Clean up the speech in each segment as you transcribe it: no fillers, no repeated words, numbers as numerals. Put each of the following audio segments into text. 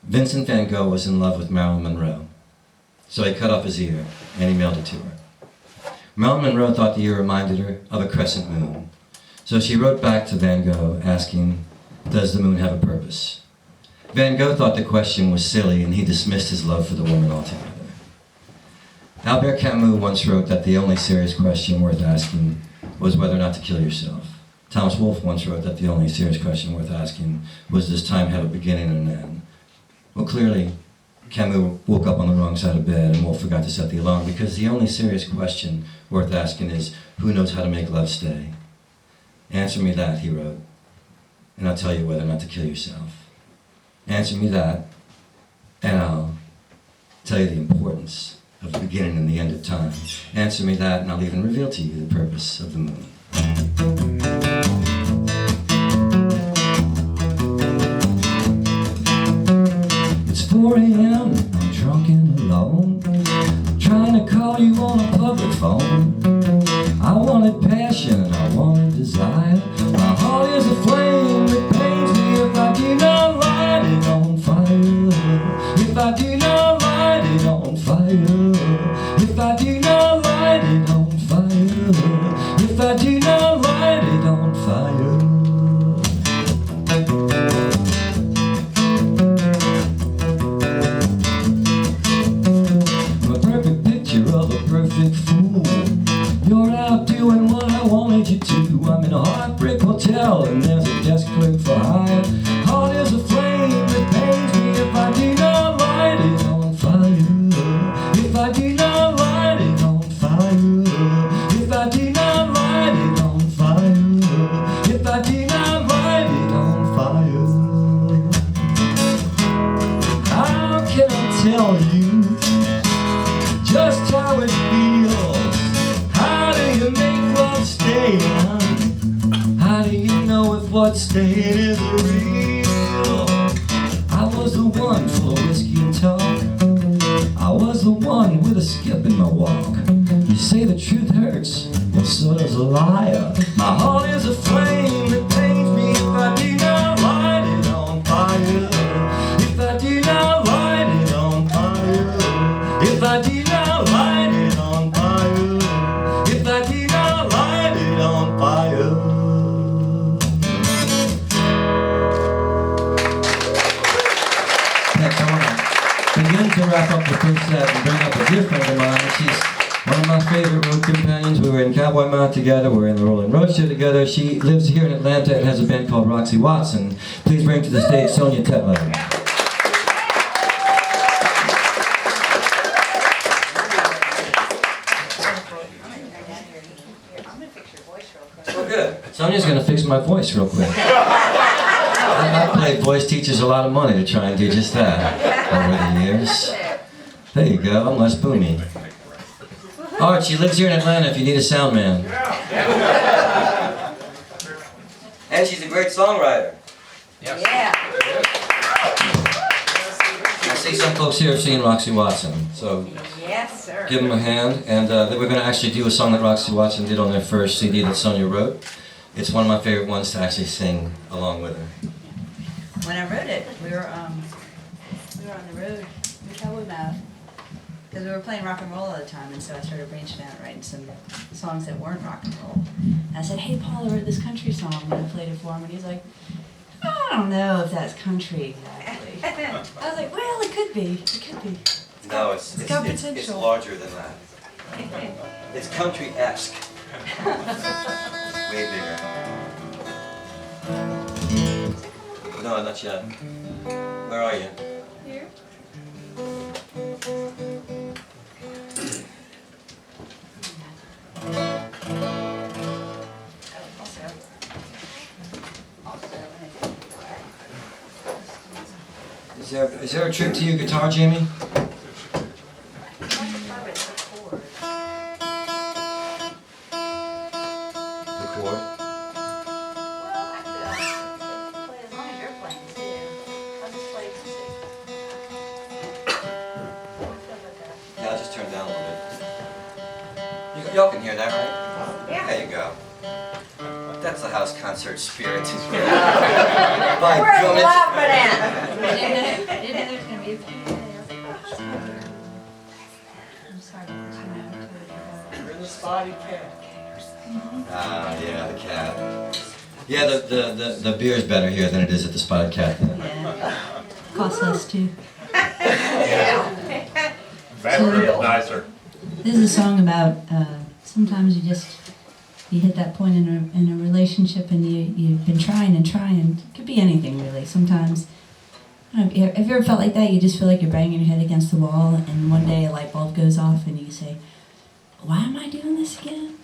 Vincent van Gogh was in love with Marilyn Monroe, so he cut off his ear and he mailed it to her. Marilyn Monroe thought the ear reminded her of a crescent moon, so she wrote back to Van Gogh asking, "Does the moon have a purpose?" Van Gogh thought the question was silly and he dismissed his love for the woman altogether. Albert Camus once wrote that the only serious question worth asking was whether or not to kill yourself. Thomas Wolfe once wrote that the only serious question worth asking was, does time have a beginning and an end? Well, clearly, Camus woke up on the wrong side of bed and Wolfe forgot to set the alarm, because the only serious question worth asking is, who knows how to make love stay? Answer me that, he wrote, and I'll tell you whether or not to kill yourself. Answer me that, and I'll tell you the importance of the beginning and the end of time. Answer me that, and I'll even reveal to you the purpose of the moon. It's 4 a.m., I'm drunk and alone, trying to call you on a public phone. I wanted passion and I wanted desire. My heart is a flame that pains me if I do not light it on fire. If I do not light it on fire. If I do not light it on fire. If I do not light it on fire. I'm a perfect picture of a perfect fool. You're out doing what I wanted you to. I'm in a heartbreak hotel and there's a desk clerk for hire. Heart is a flame that pains me if I do not light it on fire. If I do not light it on fire. If I do not light it on fire. If I do not light it on fire. How can I tell you just how it feels? How do you make love stay? How do you know if what's staying is real? I was the one full of whiskey and talk. I was the one with a skip in my walk. You say the truth hurts, well so does a liar. My heart is a flame that pains me if I do not light it on fire. If I do not light it on fire. If I do not light it on fire. If I do not light it on fire. Next, I want to begin to wrap up the first set and bring up a dear friend of mine. She's one of my favorite road companions. We were in Cowboy Mount together. We're in the Rolling Road Show together. She lives here in Atlanta and has a band called Roxy Watson. Please bring to the stage Sonia Tetlow. Oh, good. Sonia's going to fix my voice real quick. I paid voice teachers a lot of money to try and do just that over the years. There you go, I'm less boomy. Art, she lives here in Atlanta if you need a sound man. And she's a great songwriter. Yes. Yeah. I see some folks here have seen Roxy Watson, so Yes, sir. give them a hand. And then we're going to actually do a song that Roxy Watson did on their first CD that Sonia wrote. It's one of my favorite ones to actually sing along with her. When I wrote it, we were on the road in Cowboy Mount because we were playing rock and roll all the time, and so I started branching out, writing some songs that weren't rock and roll. And I said, "Hey, Paul, I wrote this country song," and I played it for him, and he's like, "I don't know if that's country exactly." I was like, "Well, it could be. It could be." No, it's got it's potential. larger than that. It's country-esque. Way bigger. No, not yet. Where are you? Here. Is there a trick to your guitar, Jamie? The chord? Yeah, I'll just turn it down a little bit. Y'all can hear that, right? Yeah. There you go. That's the house concert spirit. We're laughing at. Yeah, the cat. Yeah, the beer's better here than it is at the Spotted Cat. Yeah. Costs less too. Very nicer. This is a song about sometimes you hit that point in a relationship and you've been trying and trying. It could be anything really. Sometimes, I don't know, have you ever felt like that? You just feel like you're banging your head against the wall and one day a light bulb goes off and you say, why am I doing this again?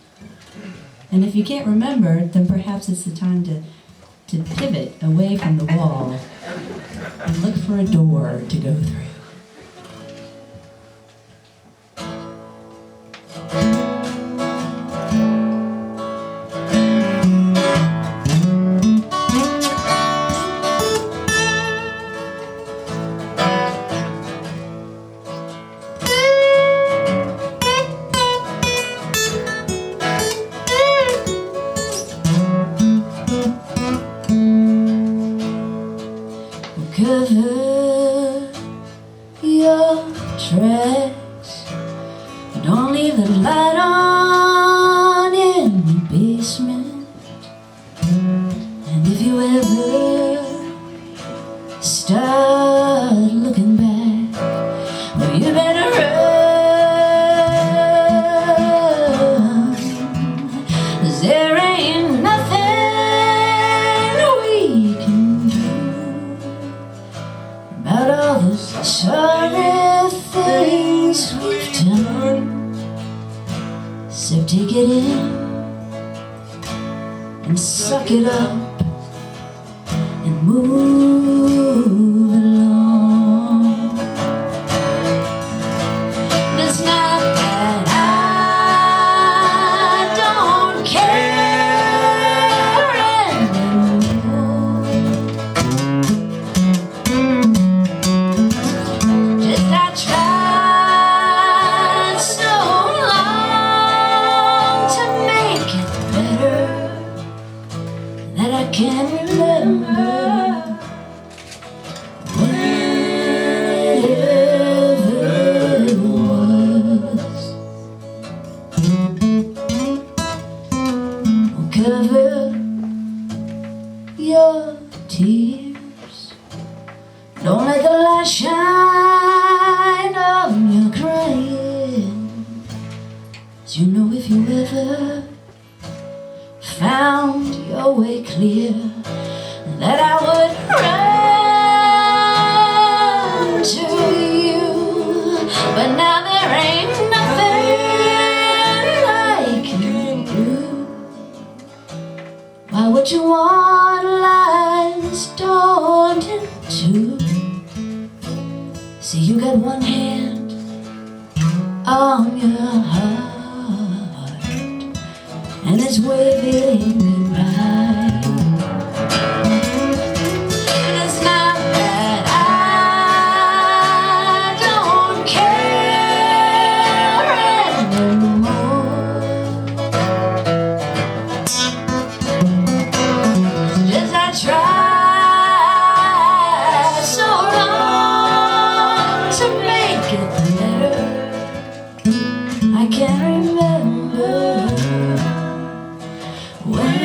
And if you can't remember, then perhaps it's the time to pivot away from the wall and look for a door to go through. Cover your tracks. Don't leave the light on in the basement. And if you ever start looking back, well, you better run. 'Cause there ain't nothing we can do about all the sorry things we've done. So take it in and suck it up and move along. It's not that I don't care anymore. Just I tried so long to make it better that I can't remember whenever it was. Cover your tears. Don't let the light shine on your crying. 'Cause you know if you ever found your way clear, that I would run to you. But now there ain't nothing I can do. Why would you want lies dawned into? See, you got one hand on your heart and it's waving goodbye. And it's not that I don't care anymore. Just I tried so long to make it better. I can't remember when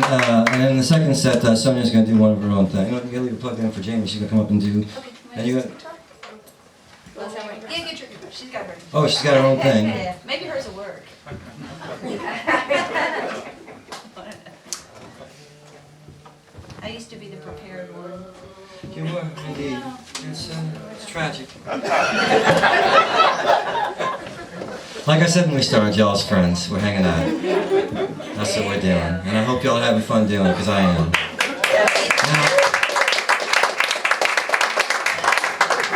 And in the second set, Sonia's going to do one of her own thing. You know, you gotta leave it plugged in for Jamie. She's going to come up and do. And you got. Yeah, get your, she's got her. Oh, she's got her own thing. Yeah, maybe hers will work. I used to be the prepared one. You were, indeed. It's tragic. Like I said when we started, y'all's friends. We're hanging out. That's what we're doing. And I hope y'all are having fun doing it, because I am.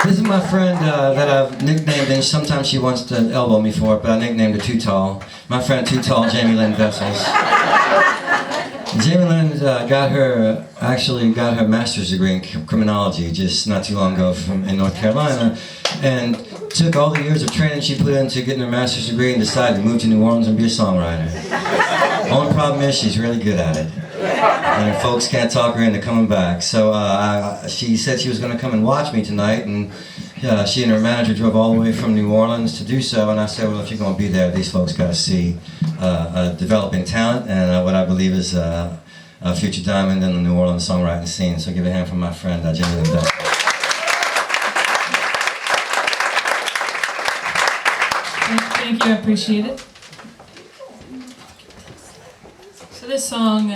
This is my friend that I've nicknamed, and sometimes she wants to elbow me for it, but I nicknamed her Too Tall. My friend Too Tall, Jamie Lynn Vessels. Jamie Lynn got her master's degree in criminology just not too long ago in North Carolina, and took all the years of training she put into getting her master's degree and decided to move to New Orleans and be a songwriter. Only problem is she's really good at it, and folks can't talk her into coming back. So she said she was going to come and watch me tonight, and she and her manager drove all the way from New Orleans to do so, and I said, well, if you're going to be there, these folks got to see a developing talent and what I believe is a future diamond in the New Orleans songwriting scene. So give it a hand for my friend, Jamie Lynn Vessels. Thank you, I appreciate it. So this song,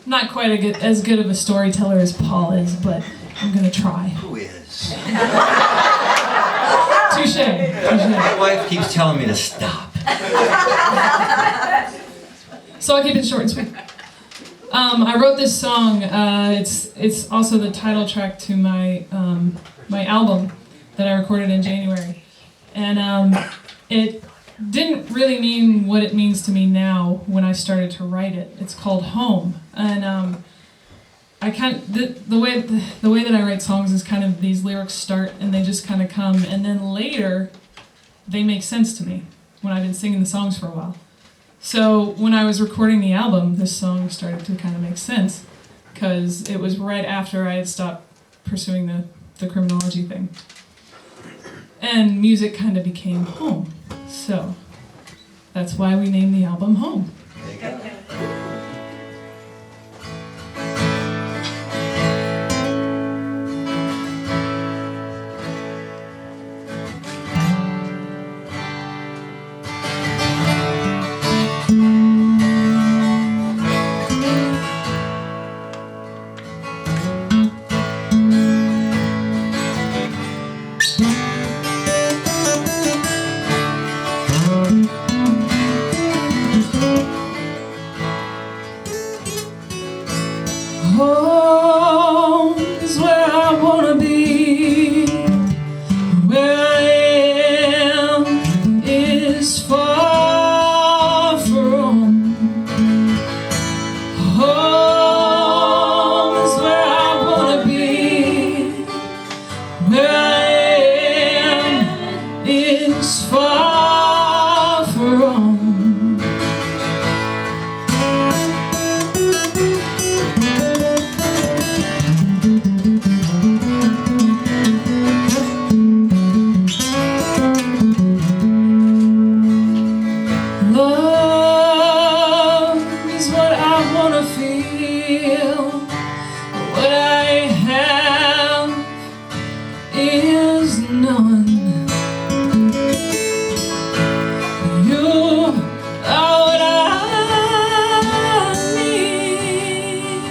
not quite as good of a storyteller as Paul is, but I'm gonna try. Who is? Touche. My wife keeps telling me to stop. So I'll keep it short and sweet. I wrote this song. It's also the title track to my my album that I recorded in January, and it didn't really mean what it means to me now when I started to write it. It's called Home, and I the way that I write songs is kind of these lyrics start and they just kind of come, and then later they make sense to me when I've been singing the songs for a while. So when I was recording the album, this song started to kind of make sense because it was right after I had stopped pursuing the criminology thing. And music kind of became home. So that's why we named the album Home. There you go. Home is where I wanna be. Where I am is far from. Home is where I wanna be. Where I am is far from. Love is what I wanna feel. What I have is none. You are what I need.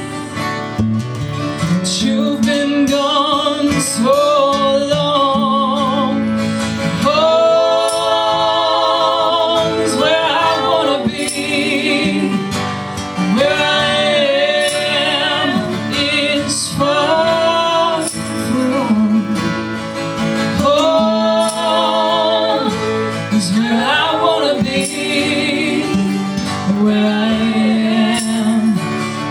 But you've been gone so long. Home is where I wanna be. Where I am is far from. Home is where I wanna be. Where I am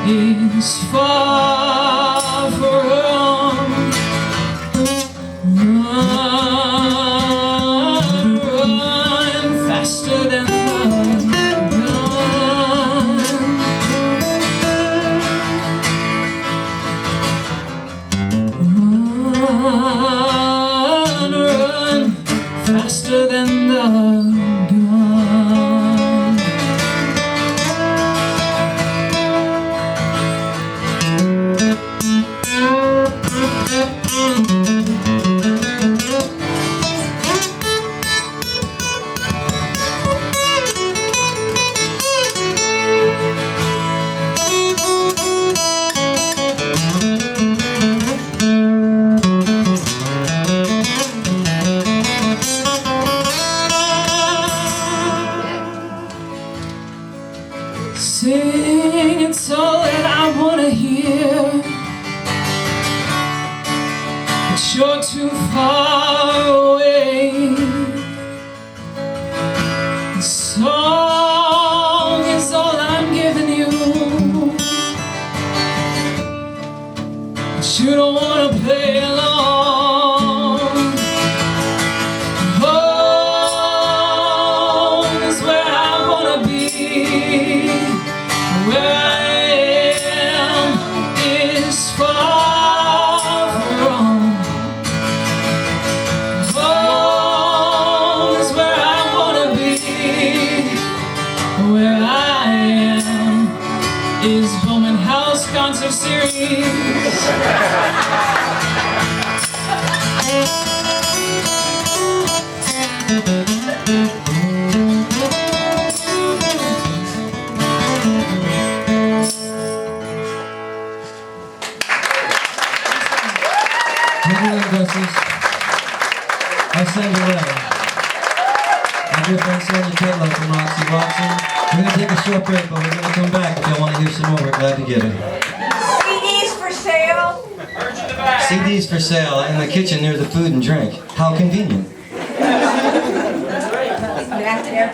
is far from. Run, run faster than the gun. Run, run faster than the gun. Sing it's all that I wanna hear, but you're too far away. The song is all I'm giving you, but you don't wanna play along. Home is where I wanna be. Where I am is far from home is where I wanna be. Where I am is Bowman House Concert Series. Arsene, I'm your friend Sonia Tetlow from Roxy Watson. We're going to take a short break, but we're going to come back if y'all want to hear some more. We're glad to get it. CDs for sale. CDs for sale in the kitchen near the food and drink. How convenient. Back there.